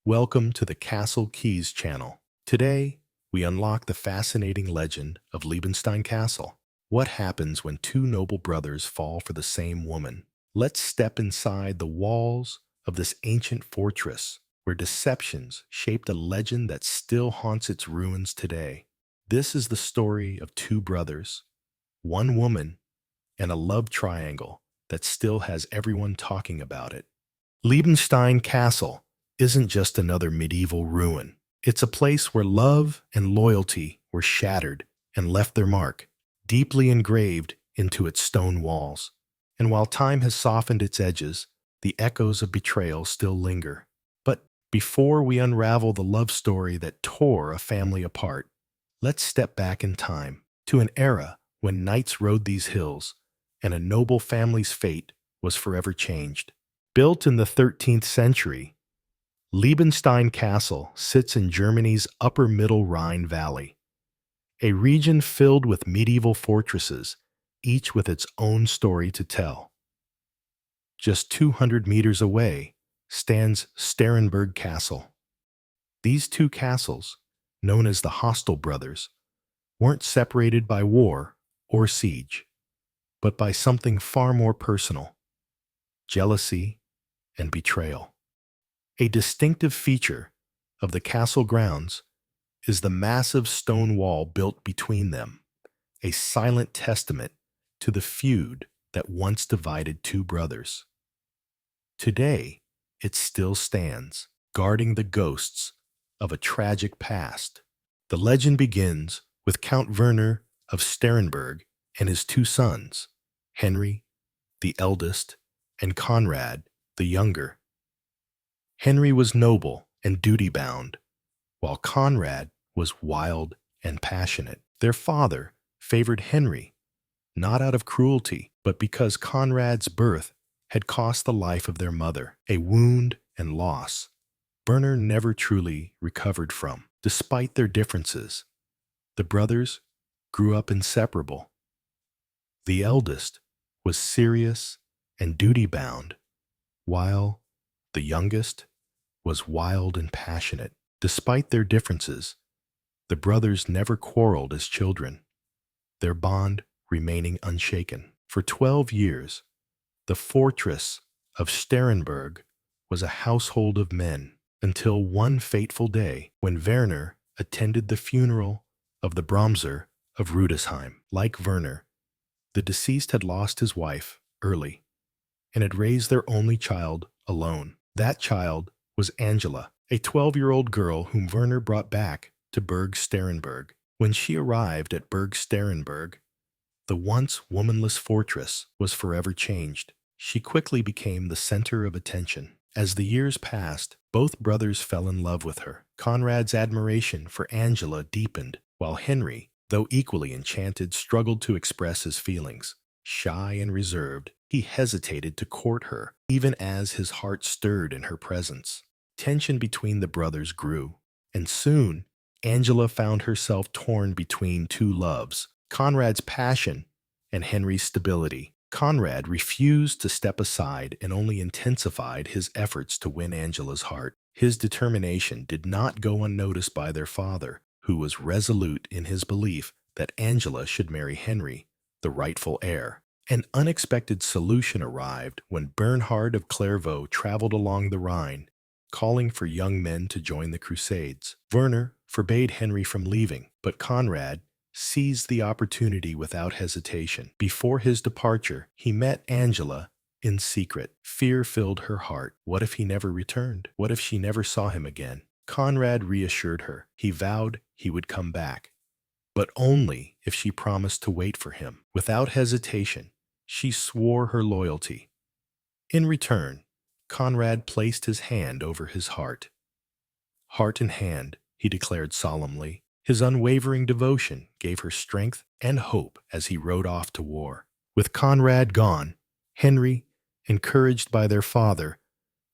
Welcome to the Castle Keys channel. Today, we unlock the fascinating legend of Liebenstein Castle. What happens when two noble brothers fall for the same woman? Let's step inside the walls of this ancient fortress where deceptions shaped a legend that still haunts its ruins today. This is the story of two brothers, one woman, and a love triangle that still has everyone talking about it. Liebenstein Castle isn't just another medieval ruin. It's a place where love and loyalty were shattered and left their mark, deeply engraved into its stone walls. And while time has softened its edges, the echoes of betrayal still linger. But before we unravel the love story that tore a family apart, let's step back in time to an era when knights rode these hills and a noble family's fate was forever changed. Built in the 13th century, Liebenstein Castle sits in Germany's upper middle Rhine Valley, a region filled with medieval fortresses, each with its own story to tell. Just 200 meters away stands Sterrenberg Castle. These two castles, known as the Hostile Brothers, weren't separated by war or siege, but by something far more personal: jealousy and betrayal. A distinctive feature of the castle grounds is the massive stone wall built between them, a silent testament to the feud that once divided two brothers. Today, it still stands, guarding the ghosts of a tragic past. The legend begins with Count Werner of Sterrenberg and his two sons, Henry, the eldest, and Konrad, the younger. Henry was noble and duty-bound, while Konrad was wild and passionate. Their father favored Henry, not out of cruelty, but because Konrad's birth had cost the life of their mother, a wound and loss Werner never truly recovered from. Despite their differences, the brothers grew up inseparable. The eldest was serious and duty-bound, while the youngest was wild and passionate. Despite their differences, the brothers never quarreled as children, their bond remaining unshaken. For 12 years, the fortress of Sterrenberg was a household of men, until one fateful day when Werner attended the funeral of the Bromser of Rudesheim. Like Werner, the deceased had lost his wife early and had raised their only child alone. That child was Angela, a 12-year-old girl whom Werner brought back to Berg Sterrenberg. When she arrived at Berg Sterrenberg, the once womanless fortress was forever changed. She quickly became the center of attention. As the years passed, both brothers fell in love with her. Konrad's admiration for Angela deepened, while Henry, though equally enchanted, struggled to express his feelings. Shy and reserved, he hesitated to court her, even as his heart stirred in her presence. Tension between the brothers grew, and soon Angela found herself torn between two loves: Konrad's passion and Henry's stability. Konrad refused to step aside and only intensified his efforts to win Angela's heart. His determination did not go unnoticed by their father, who was resolute in his belief that Angela should marry Henry, the rightful heir. An unexpected solution arrived when Bernhard of Clairvaux traveled along the Rhine, calling for young men to join the Crusades. Werner forbade Henry from leaving, but Konrad seized the opportunity without hesitation. Before his departure, he met Angela in secret. Fear filled her heart. What if he never returned? What if she never saw him again? Konrad reassured her. He vowed he would come back, but only if she promised to wait for him. Without hesitation, she swore her loyalty. In return, Konrad placed his hand over his heart. Heart in hand, he declared solemnly. His unwavering devotion gave her strength and hope as he rode off to war. With Konrad gone, Henry, encouraged by their father,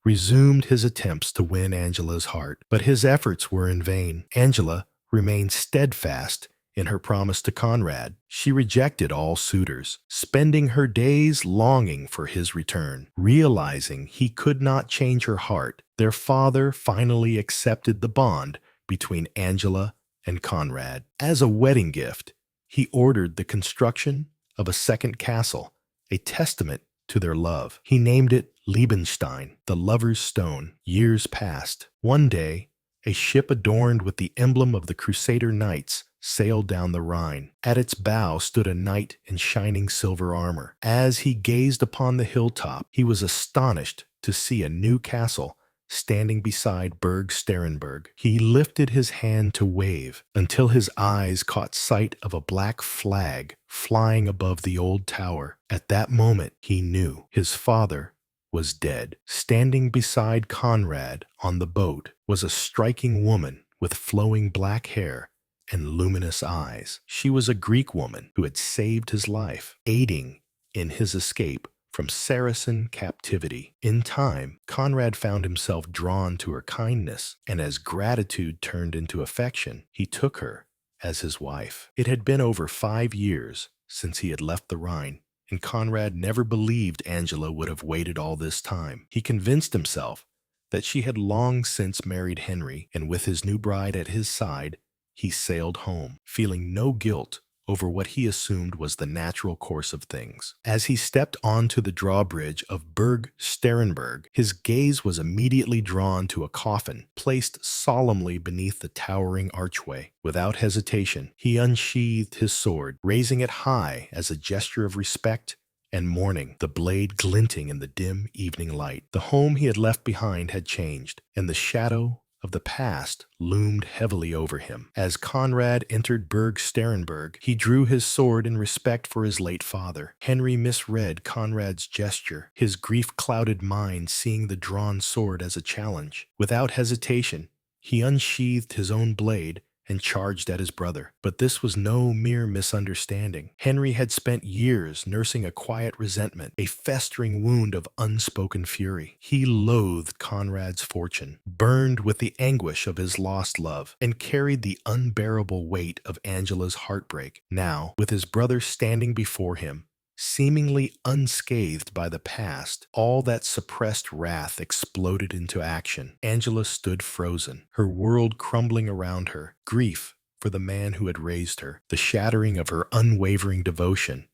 resumed his attempts to win Angela's heart. But his efforts were in vain. Angela remained steadfast In her promise to Konrad, she rejected all suitors, spending her days longing for his return. Realizing he could not change her heart, their father finally accepted the bond between Angela and Konrad. As a wedding gift, he ordered the construction of a second castle, a testament to their love. He named it Liebenstein, the lover's stone. Years passed. One day, a ship adorned with the emblem of the Crusader Knights sailed down the Rhine. At its bow stood a knight in shining silver armor. As he gazed upon the hilltop, he was astonished to see a new castle standing beside Sterrenberg. He lifted his hand to wave until his eyes caught sight of a black flag flying above the old tower. At that moment, he knew his father was dead. Standing beside Konrad on the boat was a striking woman with flowing black hair and luminous eyes. She was a Greek woman who had saved his life, aiding in his escape from Saracen captivity. In time, Konrad found himself drawn to her kindness, and as gratitude turned into affection, he took her as his wife. It had been over 5 years since he had left the Rhine, and Konrad never believed Angela would have waited all this time. He convinced himself that she had long since married Henry, and with his new bride at his side, he sailed home, feeling no guilt over what he assumed was the natural course of things. As he stepped onto the drawbridge of Sterrenberg, his gaze was immediately drawn to a coffin placed solemnly beneath the towering archway. Without hesitation, he unsheathed his sword, raising it high as a gesture of respect and mourning, the blade glinting in the dim evening light. The home he had left behind had changed, and the shadow of the past loomed heavily over him. As Konrad entered Sterrenberg, he drew his sword in respect for his late father. Henry misread Konrad's gesture, his grief-clouded mind seeing the drawn sword as a challenge. Without hesitation, he unsheathed his own blade and charged at his brother. But this was no mere misunderstanding. Henry had spent years nursing a quiet resentment, a festering wound of unspoken fury. He loathed Konrad's fortune, burned with the anguish of his lost love, and carried the unbearable weight of Angela's heartbreak. Now, with his brother standing before him, seemingly unscathed by the past, all that suppressed wrath exploded into action. Angela stood frozen, her world crumbling around her. Grief for the man who had raised her, the shattering of her unwavering devotion,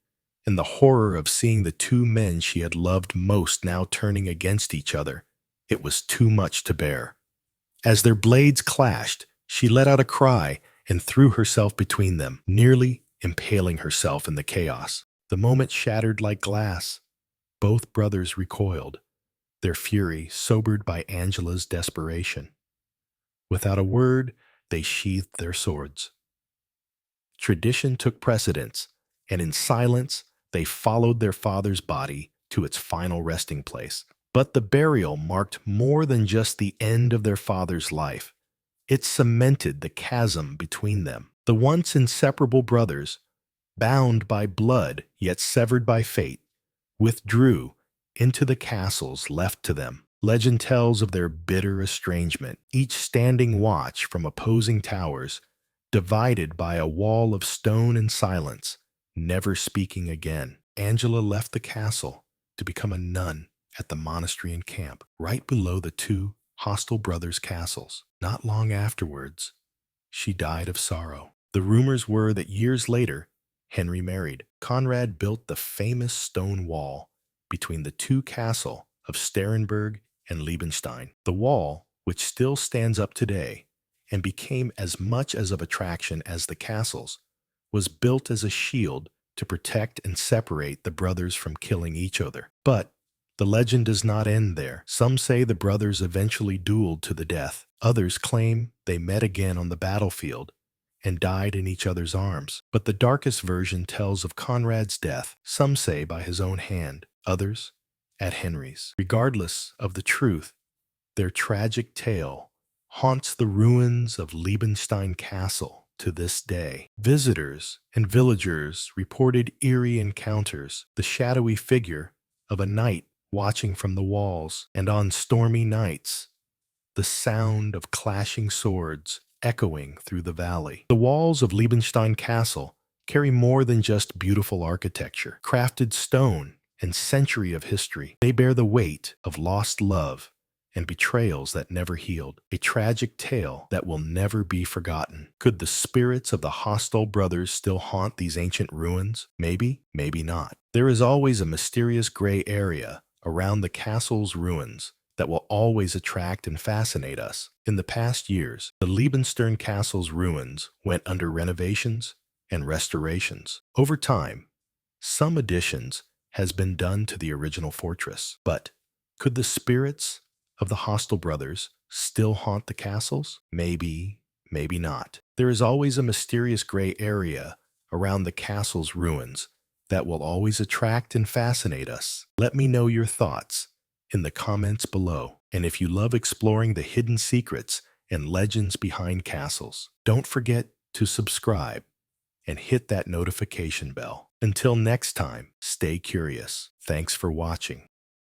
and the horror of seeing the two men she had loved most now turning against each other. It was too much to bear. As their blades clashed, she let out a cry and threw herself between them, nearly impaling herself in the chaos. The moment shattered like glass. Both brothers recoiled, their fury sobered by Angela's desperation. Without a word, they sheathed their swords. Tradition took precedence, and in silence, they followed their father's body to its final resting place. But the burial marked more than just the end of their father's life. It cemented the chasm between them. The once inseparable brothers, bound by blood yet severed by fate, withdrew into the castles left to them. Legend tells of their bitter estrangement, each standing watch from opposing towers, divided by a wall of stone and silence, never speaking again. Angela left the castle to become a nun at the monastery and camp, right below the two hostile brothers' castles. Not long afterwards, she died of sorrow. The rumors were that years later, Henry married. Konrad built the famous stone wall between the two castles of Sterrenberg and Liebenstein. The wall, which still stands up today and became as much as of attraction as the castles, was built as a shield to protect and separate the brothers from killing each other. But the legend does not end there. Some say the brothers eventually dueled to the death. Others claim they met again on the battlefield and died in each other's arms. But the darkest version tells of Konrad's death, some say by his own hand, others at Henry's. Regardless of the truth, their tragic tale haunts the ruins of Liebenstein Castle to this day. Visitors and villagers reported eerie encounters, the shadowy figure of a knight watching from the walls, and on stormy nights, the sound of clashing swords echoing through the valley. The walls of Liebenstein Castle carry more than just beautiful architecture, crafted stone, and century of history. They bear the weight of lost love and betrayals that never healed, a tragic tale that will never be forgotten. Could the spirits of the hostile brothers still haunt these ancient ruins? Maybe, maybe not. There is always a mysterious gray area around the castle's ruins that will always attract and fascinate us. In the past years, the Liebenstein Castle's ruins went under renovations and restorations. Over time, some additions has been done to the original fortress. But could the spirits of the hostile brothers still haunt the castles? Maybe, maybe not. There is always a mysterious gray area around the castle's ruins that will always attract and fascinate us. Let me know your thoughts in the comments below. And if you love exploring the hidden secrets and legends behind castles, don't forget to subscribe and hit that notification bell. Until next time, stay curious. Thanks for watching.